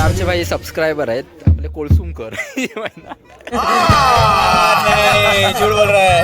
आमचे भाई सबस्क्रायबर आहेत आपले कोळसुंकर. नहीं झूठ बोल रहा है.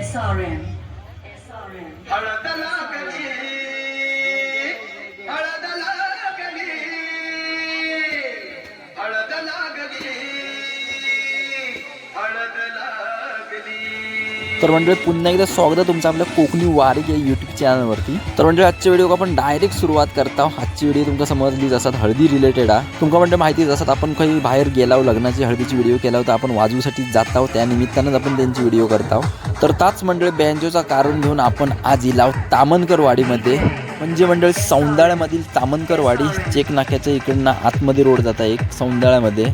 SRM. हळद लागली हळद लागली हळद लागली हळद लागली. तर मंडळी पुन्हा एकदा स्वागत आहे तुमचं आपल्या कोकणी वारी या यूट्यूब चॅनलवरती. तर मंडळी आजच्या व्हिडिओ आपण डायरेक्ट सुरुवात करता. आजची व्हिडिओ तुमका समजलीच असतात हळदी रिलेटेड आहे. तुमका म्हणजे माहितीच असतात आपण काही बाहेर गेलाव लग्नाची हळदीची व्हिडिओ केला होता आपण वाजूसाठी जात आहोत त्या निमित्तानंच आपण त्यांची व्हिडिओ करत आहोत. तर त्याच मंडळी बँजोचा कारण घेऊन आपण आज इलाव तामनकर वाडीमध्ये म्हणजे मंडळी सौंदाळ्यामधील तामनकर वाडी चेक नाक्याच्या इकडनं आतमध्ये रोड जाता एक सौंदाळ्यामध्ये.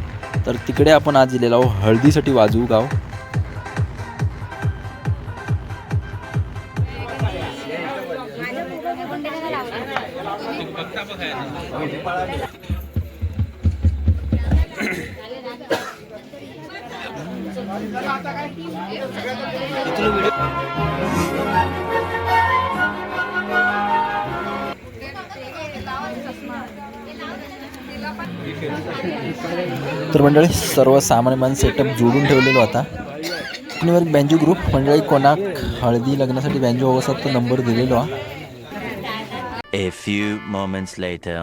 तर तिकडे आपण आज इलेलो आहोत हळदीसाठी वाजू गाव. तर मंडळी सर्व सामान सेटअप जोडून ठेवलेलो आता. आणि बँजो ग्रुप मंडळी कोणाक हळदी लग्नासाठी बँजो हवं असतात तो नंबर दिलेलो हा. A few moments later.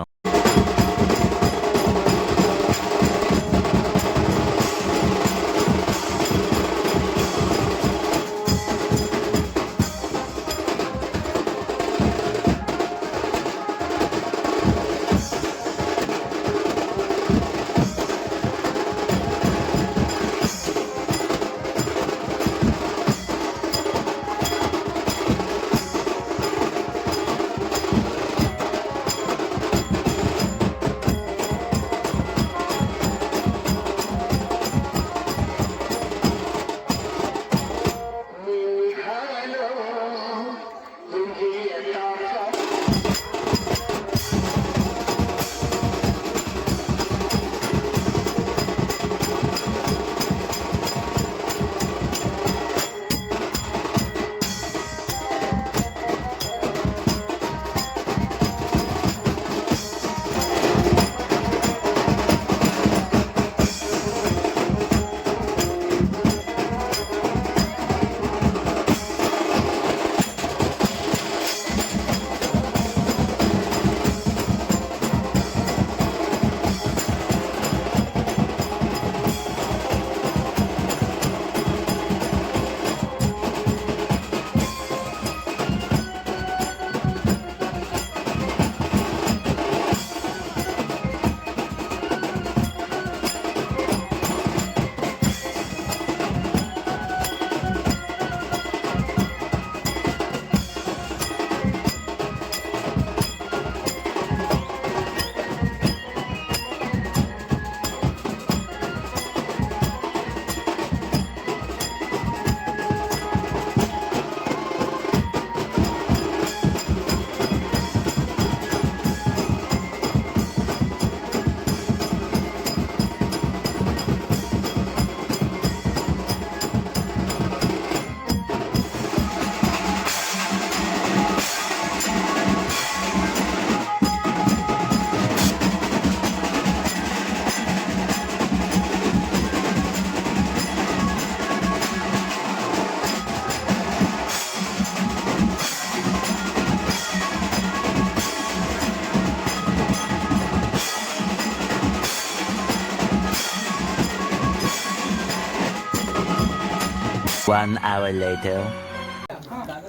1 hour later.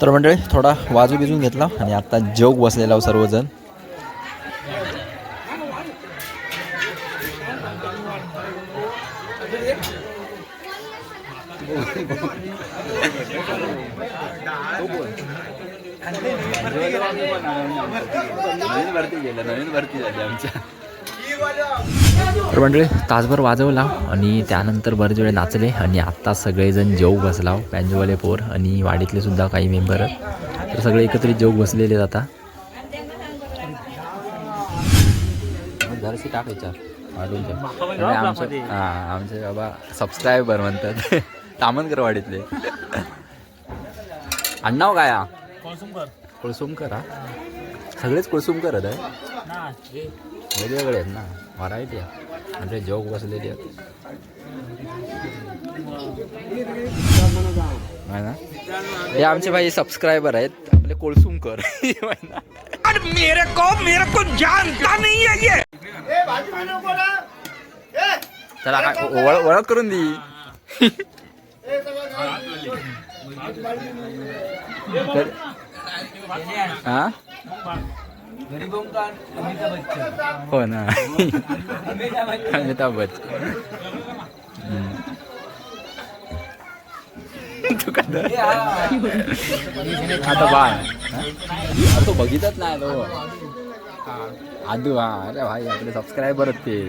तर मंडळी थोडा वाजू बिजून घेतला आणि आता जेवू बसलेला आहोत सर्वजण. नवीन भरती झाली आमच्या. तर मंडळी तासभर वाजवला आणि त्यानंतर बरेच वेळ नाचले आणि आत्ता सगळेजण जेवू बसला. पॅन्जोवाले पोर आणि वाडीतले सुद्धा काही मेंबर तर सगळे एकत्रित जेवू बसलेले आता. जराशी टाक विचार आमचे बाबा सबस्क्रायबर म्हणतात तामनकर वाडीतले. अण्णाव काय कुळसुमकर हा सगळेच कुळसुमकर आहेत वेगवेगळे आहेत ना व्हरायटी आहे म्हणजे जोक बसलेली आहेत ना. हे आमचे भाई सबस्क्रायबर आहेत आपले कोळसुमकर. मेरे को जानता नहीं है ये. चला काय ओळख करून दी. हा हो ना अमिताभ बच्चन. आता बाय अरे तो बघितच नाही तो आदू. हा अरे भाई आपले सबस्क्रायबर आहेत ते.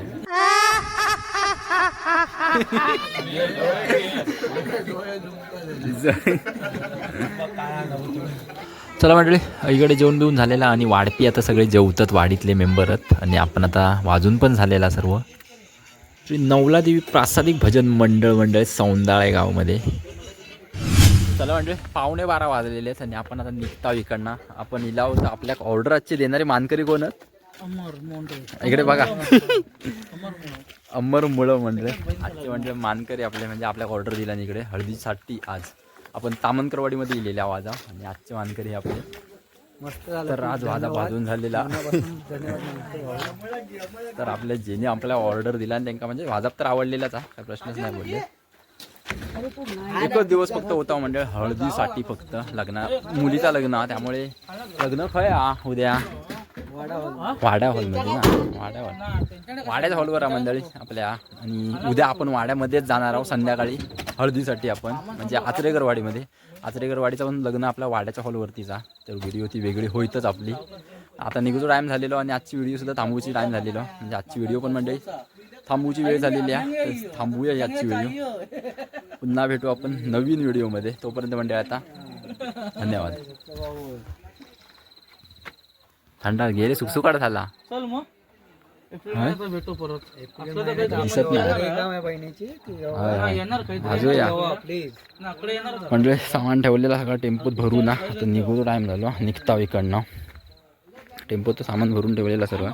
चला मंडळी इकडे जेवण बिवून झालेला आणि वाढपी आता सगळे जेवतात वाडीतले मेंबर आहेत आणि आपण आता वाजून पण झालेला सर्व. श्री नवलादेवी प्रासादिक भजन मंडळ सौंदाळे गावामध्ये. चला म्हणजे 11:15 वाजलेले आहेत आणि आपण आता निघता इकडनं. आपण इलाव तर आपल्या ऑर्डर आजचे देणारे मानकरी कोण आहेत इकडे बघा. अमर मुळं मंडळ आजचे म्हणजे मानकरी आपले म्हणजे आपल्या ऑर्डर दिला इकडे हळदीसाठी. आज आपण तामनकरवाडीमध्ये इलेले आवाजा आणि आजचे मानकरी आपले मस्त झालं. तर आज वाजा वाजून झालेला तर आपल्या जेने आपल्या ऑर्डर दिला आणि त्यांना म्हणजे वाजप तर आवडलेलाच हा काय प्रश्नच नाही बोलले. एकच दिवस फक्त होता म्हणजे हळदीसाठी फक्त लग्न मुलीचा लग्न त्यामुळे लग्न खय उद्या वाड्या हॉलमध्ये ना वाड्याच्या हॉलवर आहे मंडळी आपल्या. आणि उद्या आपण वाड्यामध्येच जाणार आहोत संध्याकाळी हळदीसाठी आपण म्हणजे आचरेकरवाडीमध्ये. आचरेकरवाडीचं पण लग्न आपल्या वाड्याच्या हॉलवरतीचा तर व्हिडिओ ती वेगळी होईतच आपली. आता निघतो टाईम झालेलो आणि आजची व्हिडिओसुद्धा थांबवूची टाईम झालेलो म्हणजे आजची व्हिडिओ पण मंडळी थांबवूची वेळ झालेली आहे. तर थांबवूया आजची व्हिडिओ. पुन्हा भेटू आपण नवीन व्हिडिओमध्ये. तोपर्यंत मंडळी आता धन्यवाद. थंडा गेले सुकसुकाट झाला दिसत नाही अजूया म्हणजे सामान ठेवलेला सगळं टेम्पोत भरू ना. आता निघू टाईम झालो निघता इकडनं. टेम्पोत सामान भरून ठेवलेला सर्व.